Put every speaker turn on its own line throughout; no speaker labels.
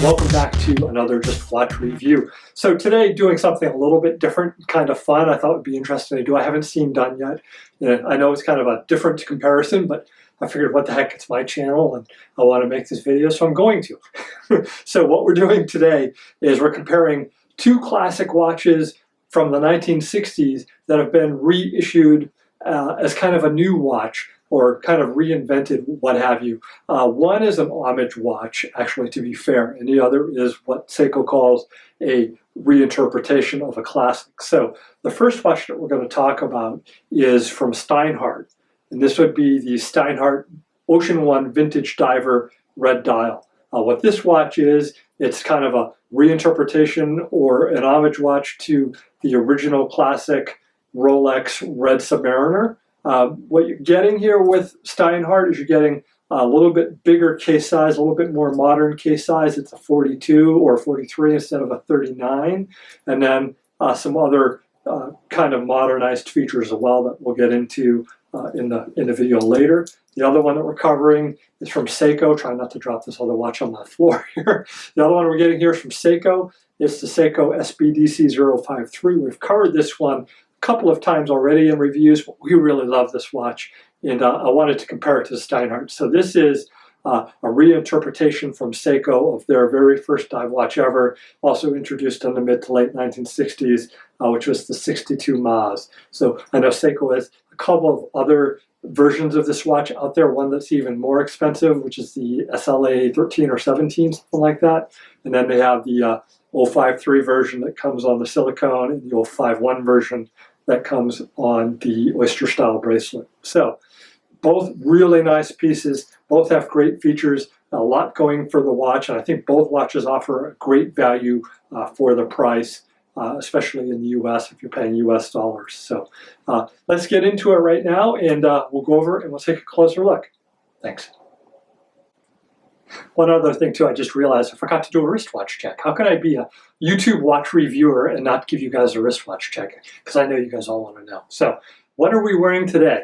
Welcome back to another Just Watch review. So today, doing something a little bit different, kind of fun, I thought would be interesting to do. I haven't seen done yet. I know it's kind of a different comparison, but I figured, what the heck, it's my channel and I want to make this video, so I'm going to. So what we're doing today is we're comparing two classic watches from the 1960s that have been reissued as kind of a new watch, or kind of reinvented, what have you. One is an homage watch, actually, to be fair, and the other is what Seiko calls a reinterpretation of a classic. So the first watch that we're going to talk about is from Steinhardt, and this would be the Steinhardt Ocean One Vintage Diver Red Dial. What this watch is, it's kind of a reinterpretation or an homage watch to the original classic Rolex Red Submariner. What you're getting here with Steinhardt is you're getting a little bit bigger case size, a little bit more modern case size. It's a 42 or 43 instead of a 39, and then some other kind of modernized features as well that we'll get into in the video later. The other one that we're covering is from Seiko. Try not to drop this other watch on the floor here. The other one we're getting here is from Seiko. It's the Seiko SBDC 053. We've covered this one couple of times already in reviews. We really love this watch, and I wanted to compare it to Steinhardt. So this is a reinterpretation from Seiko of their very first dive watch ever, also introduced in the mid to late 1960s, which was the 62MAS. So I know Seiko has a couple of other versions of this watch out there, one that's even more expensive, which is the SLA 13 or 17, something like that. And then they have the 053 version that comes on the silicone, and the 051 version that comes on the Oyster style bracelet. So both really nice pieces, both have great features, a lot going for the watch, and I think both watches offer a great value for the price, especially in the US if you're paying US dollars. So let's get into it right now, and we'll go over and we'll take a closer look. Thanks. One other thing too, I just realized I forgot to do a wristwatch check. How can I be a YouTube watch reviewer and not give you guys a wristwatch check? Because I know you guys all want to know. So what are we wearing today?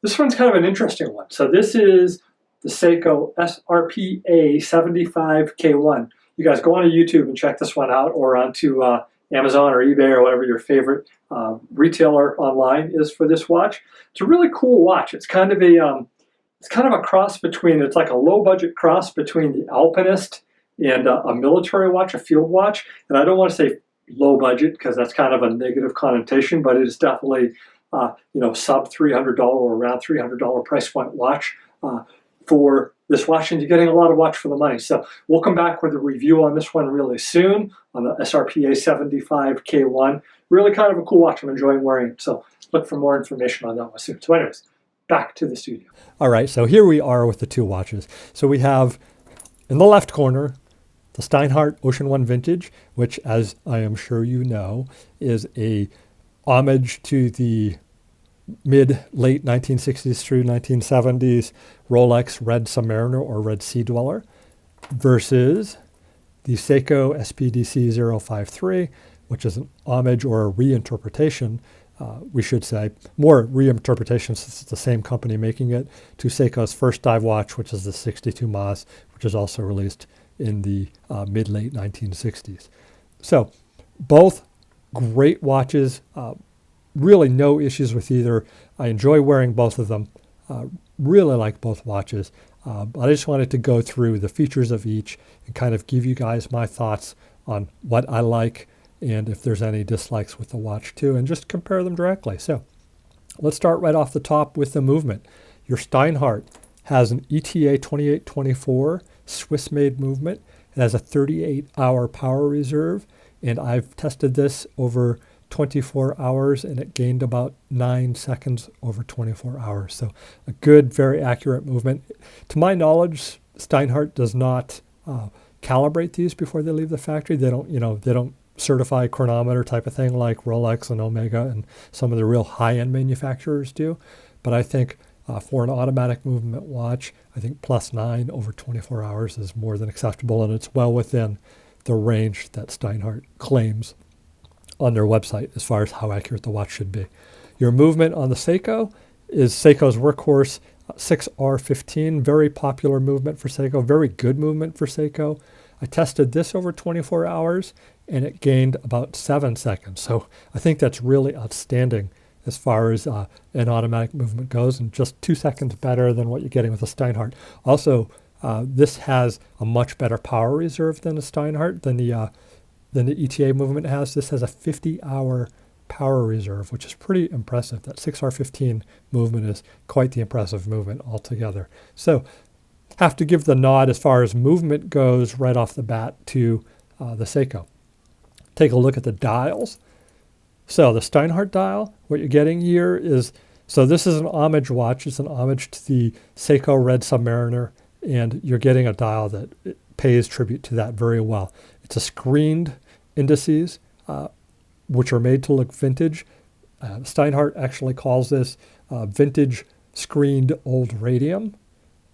This one's kind of an interesting one. So this is the Seiko Srpa 75K1. You guys go onto YouTube and check this one out, or onto Amazon or eBay or whatever your favorite retailer online is for this watch. It's a really cool watch. It's kind of a cross between, it's like a low budget cross between the Alpinist and a military watch, a field watch. And I don't want to say low budget because that's kind of a negative connotation, but it is definitely sub $300 or around $300 price point watch for this watch, and you're getting a lot of watch for the money. So we'll come back with a review on this one really soon, on the Srpa 75K1. Really kind of a cool watch. I'm enjoying wearing it. So look for more information on that one soon. So anyways, back to the studio.
All right, so here we are with the two watches. So we have in the left corner the Steinhardt Ocean One Vintage, which, as I am sure you know, is a homage to the mid-late 1960s through 1970s Rolex Red Submariner or Red Sea Dweller, versus the Seiko SBDC 053, which is an homage or a reinterpretation, we should say, more reinterpretation since it's the same company making it, to Seiko's first dive watch, which is the 62MAS, which is also released in the mid-late 1960s. So both great watches, really no issues with either. I enjoy wearing both of them, really like both watches. But I just wanted to go through the features of each and kind of give you guys my thoughts on what I like, and if there's any dislikes with the watch too, and just compare them directly. So let's start right off the top with the movement. Your Steinhardt has an ETA 2824 Swiss-made movement. It has a 38-hour power reserve, and I've tested this over 24 hours, and it gained about 9 seconds over 24 hours. So a good, very accurate movement. To my knowledge, Steinhardt does not calibrate these before they leave the factory. They don't certify chronometer type of thing like Rolex and Omega and some of the real high-end manufacturers do. But I think for an automatic movement watch, I think +9 over 24 hours is more than acceptable, and it's well within the range that Steinhardt claims on their website as far as how accurate the watch should be. Your movement on the Seiko is Seiko's workhorse 6R15, very popular movement for Seiko, very good movement for Seiko. I tested this over 24 hours and it gained about 7 seconds. So I think that's really outstanding as far as an automatic movement goes, and just 2 seconds better than what you're getting with a Steinhardt. Also, this has a much better power reserve than the Steinhardt, than the ETA movement has. This has a 50-hour power reserve, which is pretty impressive. That 6R15 movement is quite the impressive movement altogether. So have to give the nod as far as movement goes right off the bat to the Seiko. Take a look at the dials. So the Steinhardt dial, what you're getting here is, so this is an homage watch. It's an homage to the Seiko Red Submariner, and you're getting a dial that pays tribute to that very well. It's a screened indices, which are made to look vintage. Steinhardt actually calls this vintage screened old radium.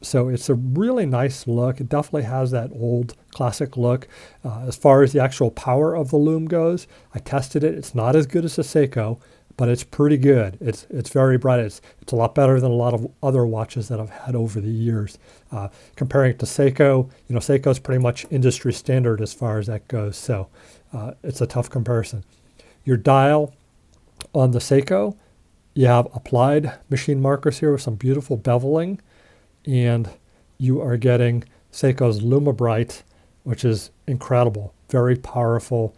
So it's a really nice look. It definitely has that old classic look. As far as the actual power of the loom goes, I tested it. It's not as good as the Seiko, but it's pretty good. It's very bright. It's a lot better than a lot of other watches that I've had over the years. Comparing it to Seiko, Seiko's pretty much industry standard as far as that goes. So it's a tough comparison. Your dial on the Seiko, you have applied machine markers here with some beautiful beveling, and you are getting Seiko's LumiBright, which is incredible, very powerful,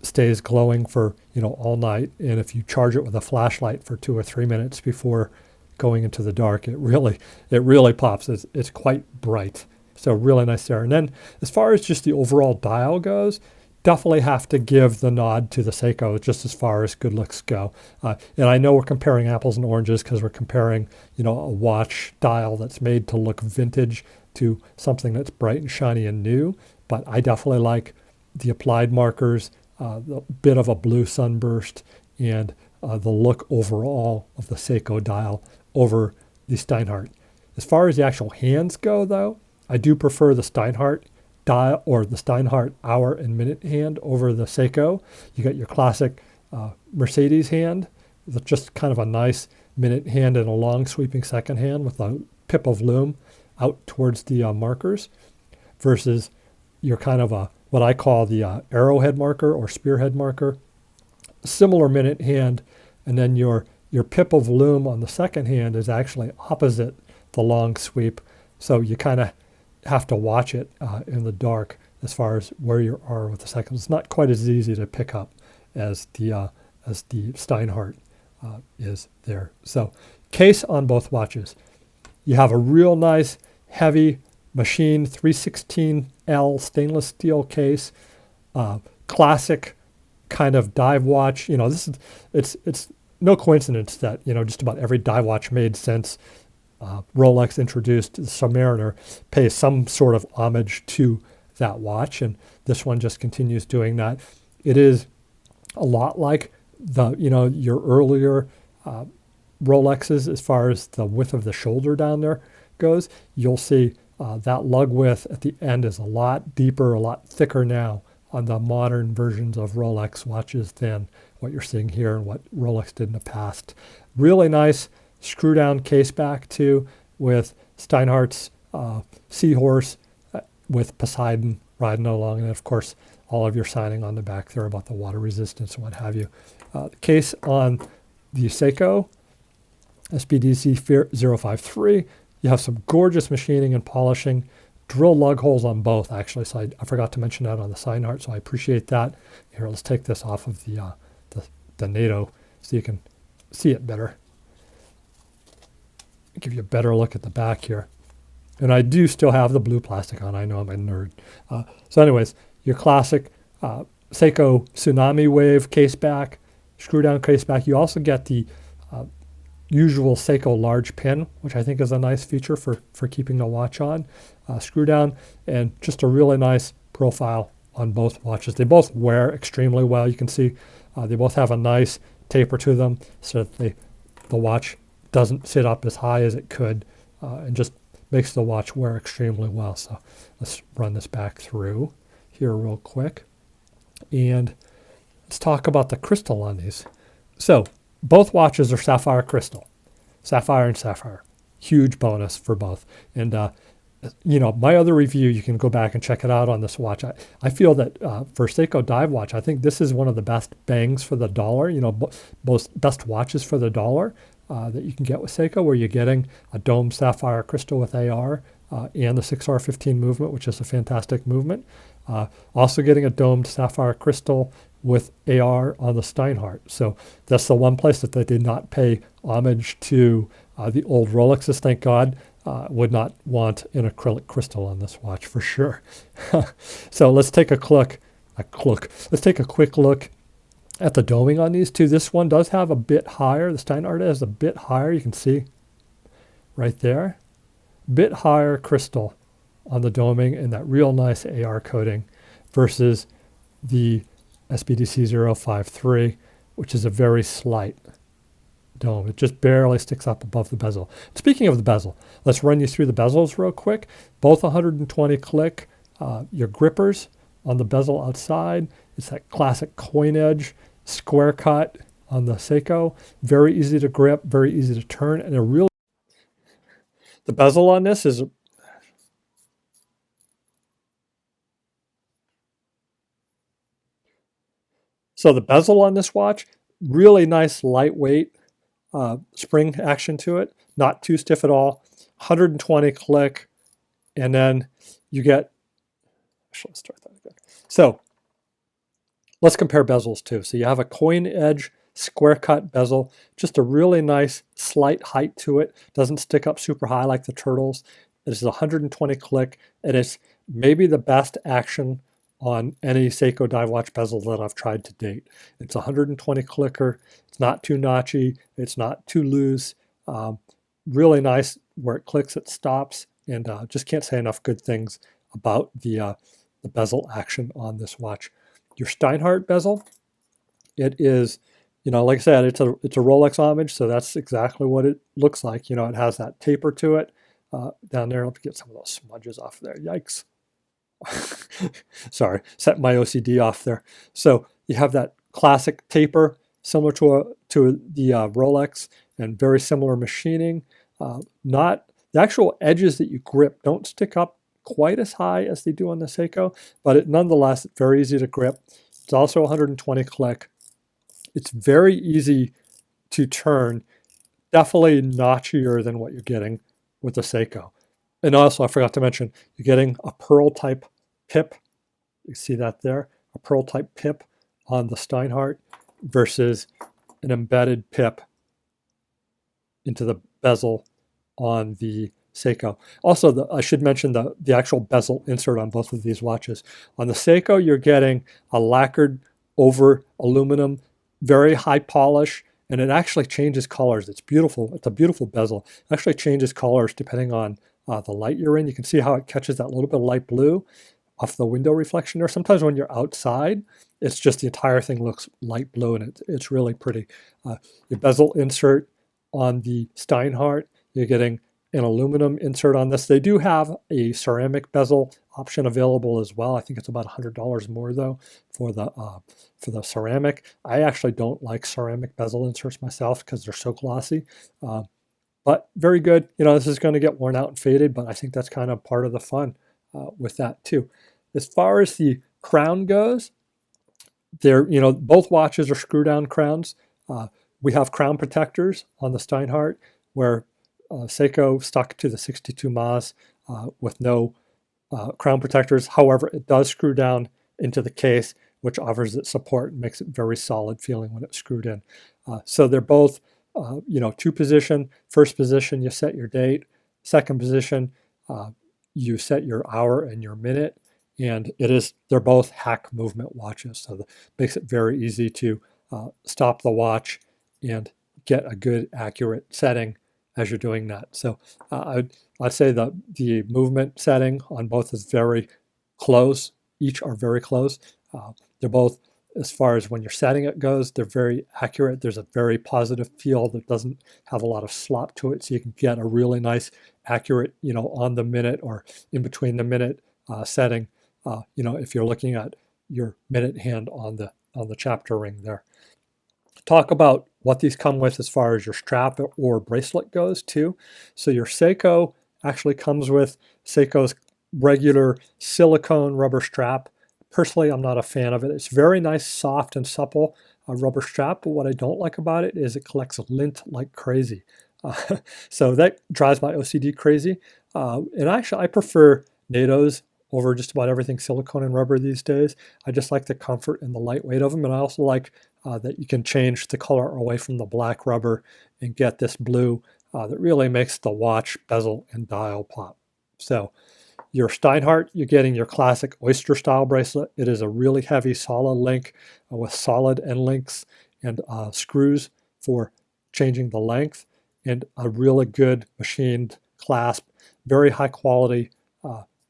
stays glowing for all night. And if you charge it with a flashlight for 2 or 3 minutes before going into the dark, it really pops. It's quite bright. So really nice there. And then as far as just the overall dial goes, definitely have to give the nod to the Seiko just as far as good looks go. And I know we're comparing apples and oranges because we're comparing, a watch dial that's made to look vintage to something that's bright and shiny and new. But I definitely like the applied markers, the bit of a blue sunburst, and the look overall of the Seiko dial over the Steinhardt. As far as the actual hands go, though, I do prefer the Steinhardt dial or the Steinhardt hour and minute hand over the Seiko. You got your classic Mercedes hand with just kind of a nice minute hand and a long sweeping second hand with a pip of loom out towards the markers, versus your kind of what I call the arrowhead marker or spearhead marker. Similar minute hand, and then your pip of loom on the second hand is actually opposite the long sweep. So you kind of have to watch it in the dark as far as where you are with the seconds. It's not quite as easy to pick up as the Steinhardt is there. So case on both watches. You have a real nice heavy machine 316L stainless steel case, classic kind of dive watch. It's no coincidence that just about every dive watch made since Rolex introduced the Submariner pays some sort of homage to that watch, and this one just continues doing that. It is a lot like your earlier Rolexes as far as the width of the shoulder down there goes. You'll see that lug width at the end is a lot deeper, a lot thicker now on the modern versions of Rolex watches than what you're seeing here and what Rolex did in the past. Really nice screw down case back too, with Steinhardt's seahorse with Poseidon riding along, and of course all of your signing on the back there about the water resistance and what have you. The case on the Seiko SPDC 053, you have some gorgeous machining and polishing, drill lug holes on both actually, so I forgot to mention that on the Steinhardt, so I appreciate that. Here, let's take this off of the NATO so you can see it better. Give you a better look at the back here. And I do still have the blue plastic on. I know I'm a nerd. So anyways, your classic Seiko Tsunami Wave case back, screw down case back. You also get the usual Seiko large pin, which I think is a nice feature for keeping the watch on. Screw down, and just a really nice profile on both watches. They both wear extremely well. You can see they both have a nice taper to them so that the watch doesn't sit up as high as it could, and just makes the watch wear extremely well. So let's run this back through here real quick. And let's talk about the crystal on these. So both watches are sapphire crystal, sapphire and sapphire. Huge bonus for both. And you know, my other review, you can go back and check it out on this watch. I feel that for Seiko dive watch, I think this is one of the best bangs for the dollar, you know, both best watches for the dollar that you can get with Seiko, where you're getting a domed sapphire crystal with AR and the 6R15 movement, which is a fantastic movement. Also getting a domed sapphire crystal with AR on the Steinhardt. So that's the one place that they did not pay homage to the old Rolexes, thank God. Would not want an acrylic crystal on this watch for sure. So let's take let's take a quick look at the doming on these two. This one does have a bit higher. The Steinhardt is a bit higher. You can see right there. Bit higher crystal on the doming and that real nice AR coating versus the SBDC 053, which is a very slight dome. It just barely sticks up above the bezel. Speaking of the bezel, let's run you through the bezels real quick. Both 120 click. Your grippers on the bezel outside. It's that classic coin edge square cut on the Seiko. Very easy to grip, very easy to turn, and the bezel on this is so the bezel on this watch, really nice lightweight spring action to it, not too stiff at all. 120 click, and then you get. Actually, let's start that again. So let's compare bezels too. So you have a coin edge square cut bezel, just a really nice slight height to it. Doesn't stick up super high like the turtles. It is 120 click, and it's maybe the best action on any Seiko dive watch bezel that I've tried to date. It's 120 clicker. It's not too notchy. It's not too loose. Really nice where it clicks, it stops, and just can't say enough good things about the bezel action on this watch. Your Steinhardt bezel, it is, you know, like I said, it's a Rolex homage, so that's exactly what it looks like. You know, it has that taper to it down there. Let me get some of those smudges off there. Yikes. Sorry, set my OCD off there. So you have that classic taper, similar to the Rolex, and very similar machining. Not the actual edges that you grip don't stick up quite as high as they do on the Seiko, but nonetheless, very easy to grip. It's also 120 click. It's very easy to turn, definitely notchier than what you're getting with the Seiko. And also, I forgot to mention, you're getting a pearl type pip. You see that there? A pearl type pip on the Steinhardt versus an embedded pip into the bezel on the Seiko. Also, I should mention the actual bezel insert on both of these watches. On the Seiko, you're getting a lacquered over aluminum, very high polish, and it actually changes colors. It's beautiful. It's a beautiful bezel. It actually changes colors depending on the light you're in. You can see how it catches that little bit of light blue off the window reflection there. Sometimes when you're outside, it's just the entire thing looks light blue, and it's really pretty. Your bezel insert on the Steinhardt, you're getting an aluminum insert on this. They do have a ceramic bezel option available as well. I think it's about $100 more though for the ceramic. I actually don't like ceramic bezel inserts myself because they're so glossy. But very good. You know, this is going to get worn out and faded, but I think that's kind of part of the fun with that too. As far as the crown goes, you know, both watches are screw down crowns. We have crown protectors on the Steinhardt where Seiko stuck to the 62MAS with no crown protectors. However, it does screw down into the case, which offers it support and makes it very solid feeling when it's screwed in. So they're both, you know, two position. First position, you set your date. Second position, you set your hour and your minute. And they're both hack movement watches. So that makes it very easy to stop the watch and get a good accurate setting as you're doing that. So I'd say the movement setting on both is very close. Each are very close. They're both, as far as when you're setting it goes, they're very accurate. There's a very positive feel that doesn't have a lot of slop to it. So you can get a really nice, accurate, you know, on the minute or in between the minute setting. You know, if you're looking at your minute hand on the chapter ring there. Talk about what these come with as far as your strap or bracelet goes too. So your Seiko actually comes with Seiko's regular silicone rubber strap. Personally, I'm not a fan of it. It's very nice, soft, and supple rubber strap, but what I don't like about it is it collects lint like crazy. So that drives my OCD crazy. And actually, I prefer NATOs over just about everything silicone and rubber these days. I just like the comfort and the lightweight of them, and I also like that you can change the color away from the black rubber and get this blue that really makes the watch, bezel, and dial pop. So your Steinhardt, you're getting your classic Oyster style bracelet. It is a really heavy, solid link with solid end links and screws for changing the length, and a really good machined clasp, very high quality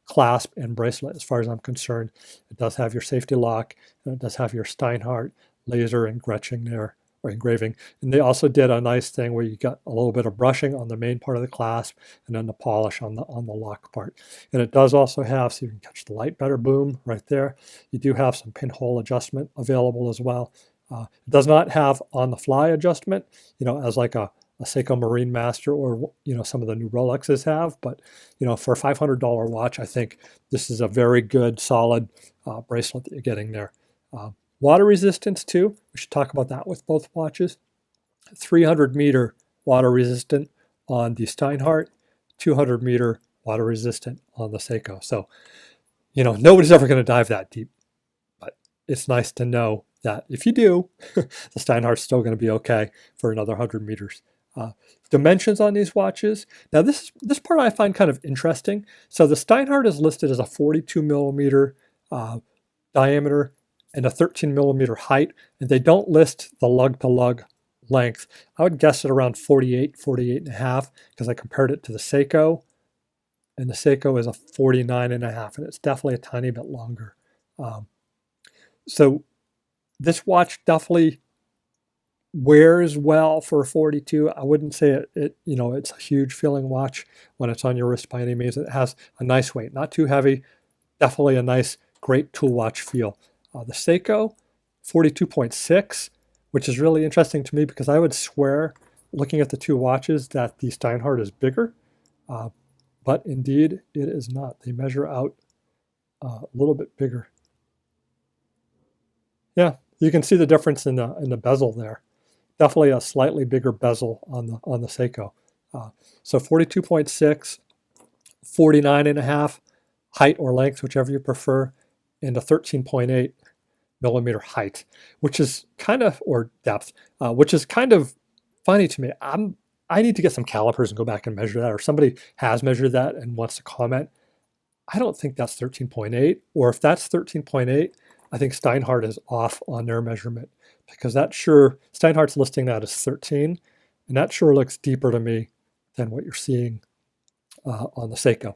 clasp and bracelet as far as I'm concerned. It does have your safety lock, and it does have your Steinhardt laser and Gretchen there, or engraving. And they also did a nice thing where you got a little bit of brushing on the main part of the clasp and then the polish on the lock part. And it does also have, so you can catch the light better, boom, right there. You do have some pinhole adjustment available as well. It does not have on the fly adjustment, as like a Seiko Marine Master or some of the new Rolexes have, but for a $500 watch, I think this is a very good, solid bracelet that you're getting there. Water resistance too. We should talk about that with both watches. 300 meter water resistant on the Steinhardt, 200 meter water resistant on the Seiko. So, nobody's ever going to dive that deep, but it's nice to know that if you do, the Steinhardt's still going to be okay for another 100 meters. Dimensions on these watches. Now this part I find kind of interesting. So the Steinhardt is listed as a 42 millimeter diameter and a 13 millimeter height, and they don't list the lug to lug length. I would guess at around 48 and a half, because I compared it to the Seiko, and the Seiko is a 49 and a half, and it's definitely a tiny bit longer. So this watch definitely wears well for a 42. I wouldn't say it's a huge feeling watch when it's on your wrist by any means. It has a nice weight, not too heavy, definitely a nice, great tool watch feel. The Seiko 42.6, which is really interesting to me because I would swear, looking at the two watches, that the Steinhardt is bigger, but indeed it is not. They measure out a little bit bigger. Yeah, you can see the difference in the bezel there. Definitely a slightly bigger bezel on the Seiko. So 42.6, 49 and a half height or length, whichever you prefer, and a 13.8 millimeter height, which is kind of, or depth, which is kind of funny to me. I need to get some calipers and go back and measure that, or somebody has measured that and wants to comment. I don't think that's 13.8, or if that's 13.8, I think Steinhardt is off on their measurement, because Steinhardt's listing that as 13, and that sure looks deeper to me than what you're seeing on the Seiko.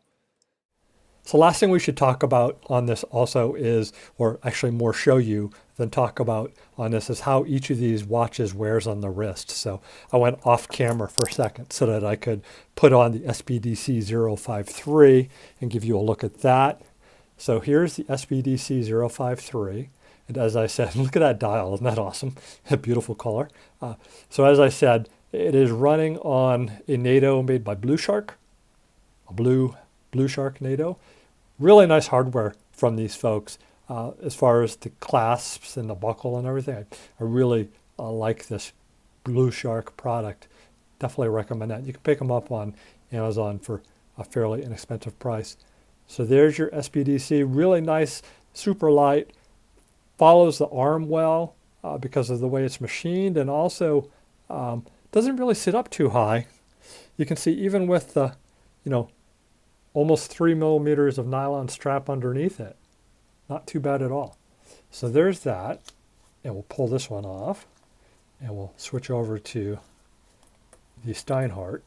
So last thing we should talk about on this also is, or actually more show you than talk about on this, is how each of these watches wears on the wrist. So I went off camera for a second so that I could put on the SBDC 053 and give you a look at that. So here's the SBDC 053. And as I said, look at that dial, isn't that awesome? A beautiful color. So as I said, it is running on a NATO made by Blue Shark, a Blue Shark NATO. Really nice hardware from these folks as far as the clasps and the buckle and everything. I really like this Blue Shark product. Definitely recommend that. You can pick them up on Amazon for a fairly inexpensive price. So there's your SBDC. Really nice, super light. Follows the arm well because of the way it's machined, and also doesn't really sit up too high. You can see even with the, almost 3 millimeters of nylon strap underneath it. Not too bad at all. So there's that. And we'll pull this one off. And we'll switch over to the Steinhardt.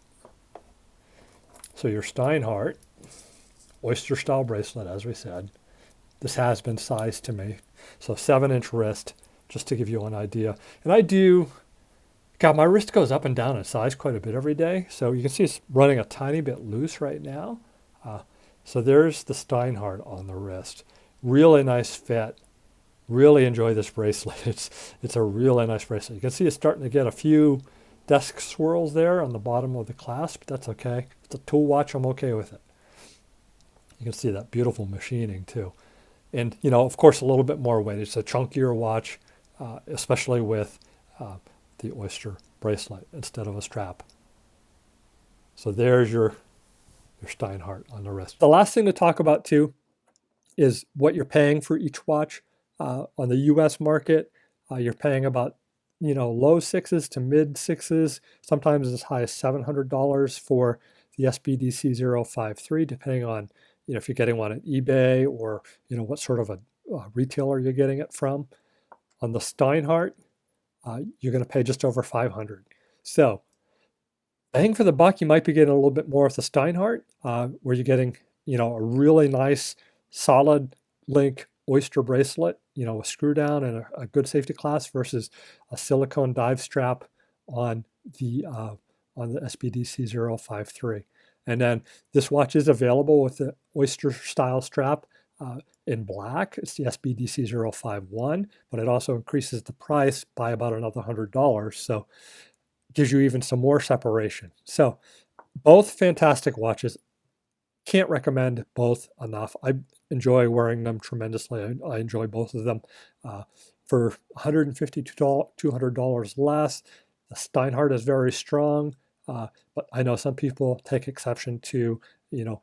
So your Steinhardt, Oyster style bracelet, as we said. This has been sized to me. So 7-inch wrist, just to give you an idea. And my wrist goes up and down in size quite a bit every day. So you can see it's running a tiny bit loose right now. So there's the Steinhardt on the wrist. Really nice fit. Really enjoy this bracelet. It's a really nice bracelet. You can see it's starting to get a few desk swirls there on the bottom of the clasp. That's okay. It's a tool watch. I'm okay with it. You can see that beautiful machining too. And, you know, of course, a little bit more weight. It's a chunkier watch, especially with the Oyster bracelet instead of a strap. So there's your Steinhardt on the wrist. The last thing to talk about too is what you're paying for each watch. On the U.S. market, you're paying about, you know, low sixes to mid sixes, sometimes as high as $700 for the SBDC 053, depending on, you know, if you're getting one at eBay or, you know, what sort of a retailer you're getting it from. On the Steinhardt, you're going to pay just over $500. So bang for the buck, you might be getting a little bit more with the Steinhardt, where you're getting, you know, a really nice solid link Oyster bracelet, you know, a screw down and a good safety class versus a silicone dive strap on the SBDC 053. And then this watch is available with the Oyster style strap in black. It's the SBDC 051, but it also increases the price by about another $100. So it gives you even some more separation. So both fantastic watches. Can't recommend both enough. I enjoy wearing them tremendously. I enjoy both of them. For $150 to $200 less, the Steinhardt is very strong, but I know some people take exception to, you know,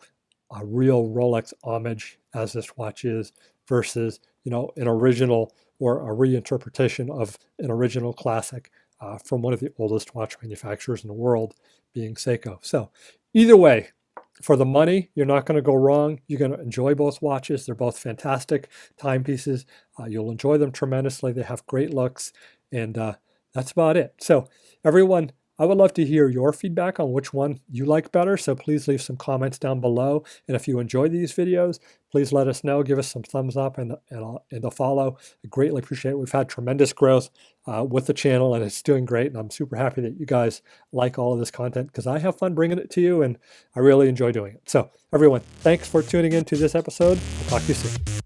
a real Rolex homage, as this watch is, versus, you know, an original or a reinterpretation of an original classic from one of the oldest watch manufacturers in the world, being Seiko. So either way, for the money, you're not going to go wrong. You're going to enjoy both watches. They're both fantastic timepieces. You'll enjoy them tremendously. They have great looks, and that's about it. So everyone, I would love to hear your feedback on which one you like better, so please leave some comments down below. And if you enjoy these videos, please let us know. Give us some thumbs up and a follow. I greatly appreciate it. We've had tremendous growth with the channel, and it's doing great. And I'm super happy that you guys like all of this content, because I have fun bringing it to you, and I really enjoy doing it. So everyone, thanks for tuning in to this episode. I'll talk to you soon.